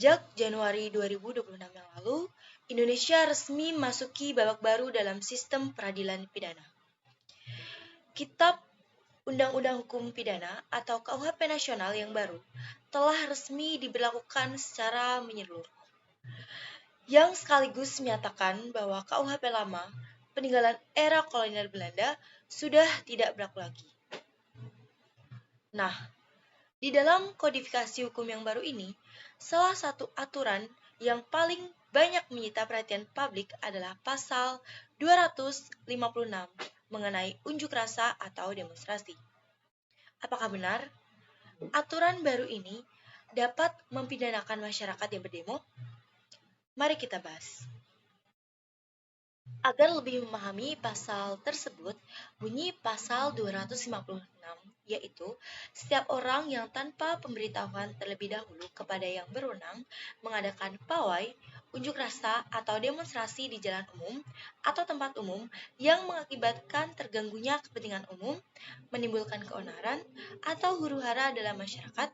Sejak Januari 2026 yang lalu, Indonesia resmi memasuki babak baru dalam sistem peradilan pidana. Kitab Undang-Undang Hukum Pidana atau KUHP Nasional yang baru telah resmi diberlakukan secara menyeluruh, yang sekaligus menyatakan bahwa KUHP lama, peninggalan era kolonial Belanda, sudah tidak berlaku lagi. Nah, di dalam kodifikasi hukum yang baru ini, salah satu aturan yang paling banyak menyita perhatian publik adalah pasal 256 mengenai unjuk rasa atau demonstrasi. Apakah benar aturan baru ini dapat mempidanakan masyarakat yang berdemo? Mari kita bahas. Agar lebih memahami pasal tersebut, bunyi pasal 256, yaitu setiap orang yang tanpa pemberitahuan terlebih dahulu kepada yang berwenang mengadakan pawai, unjuk rasa, atau demonstrasi di jalan umum atau tempat umum yang mengakibatkan terganggunya kepentingan umum, menimbulkan keonaran, atau huru-hara dalam masyarakat,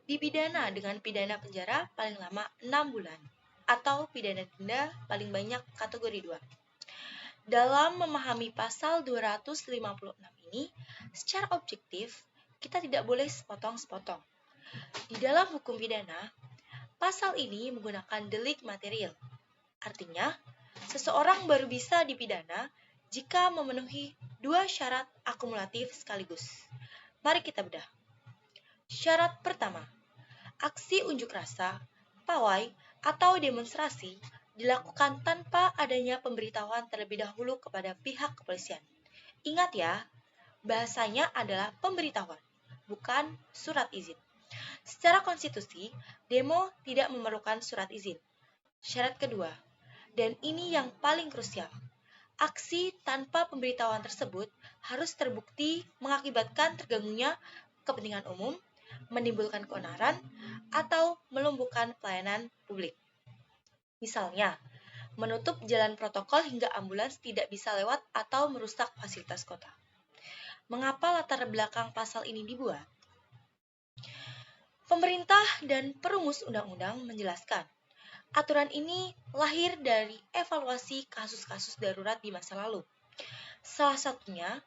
dipidana dengan pidana penjara paling lama 6 bulan atau pidana denda paling banyak kategori 2. Dalam memahami pasal 256 ini, secara objektif, kita tidak boleh sepotong-sepotong. Di dalam hukum pidana, pasal ini menggunakan delik material. Artinya, seseorang baru bisa dipidana jika memenuhi dua syarat akumulatif sekaligus. Mari kita bedah. Syarat pertama, aksi unjuk rasa, pawai, atau demonstrasi dilakukan tanpa adanya pemberitahuan terlebih dahulu kepada pihak kepolisian. Ingat ya, bahasanya adalah pemberitahuan, bukan surat izin. Secara konstitusi, demo tidak memerlukan surat izin. Syarat kedua, dan ini yang paling krusial, aksi tanpa pemberitahuan tersebut harus terbukti mengakibatkan terganggunya kepentingan umum, menimbulkan keonaran, atau melumpuhkan pelayanan publik. Misalnya, menutup jalan protokol hingga ambulans tidak bisa lewat atau merusak fasilitas kota. Mengapa latar belakang pasal ini dibuat? Pemerintah dan perumus undang-undang menjelaskan, aturan ini lahir dari evaluasi kasus-kasus darurat di masa lalu. Salah satunya,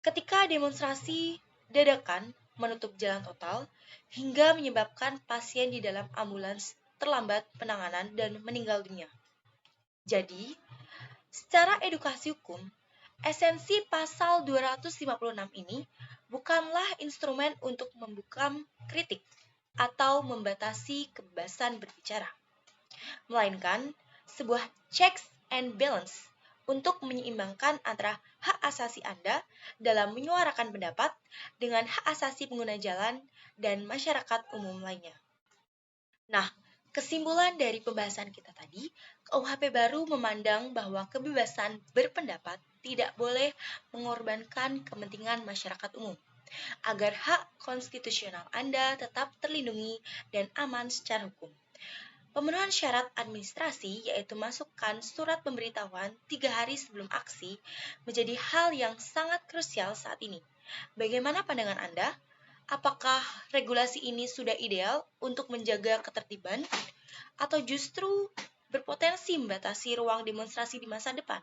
ketika demonstrasi dadakan menutup jalan total hingga menyebabkan pasien di dalam ambulans terlambat penanganan dan meninggal dunia. Jadi, secara edukasi hukum, esensi pasal 256 ini bukanlah instrumen untuk membungkam kritik atau membatasi kebebasan berbicara, melainkan sebuah checks and balance untuk menyeimbangkan antara hak asasi Anda dalam menyuarakan pendapat dengan hak asasi pengguna jalan dan masyarakat umum lainnya. Nah, kesimpulan dari pembahasan kita tadi, KUHP baru memandang bahwa kebebasan berpendapat tidak boleh mengorbankan kepentingan masyarakat umum, agar hak konstitusional Anda tetap terlindungi dan aman secara hukum. Pemenuhan syarat administrasi, yaitu masukkan surat pemberitahuan 3 hari sebelum aksi, menjadi hal yang sangat krusial saat ini. Bagaimana pandangan Anda? Apakah regulasi ini sudah ideal untuk menjaga ketertiban, atau justru berpotensi membatasi ruang demonstrasi di masa depan?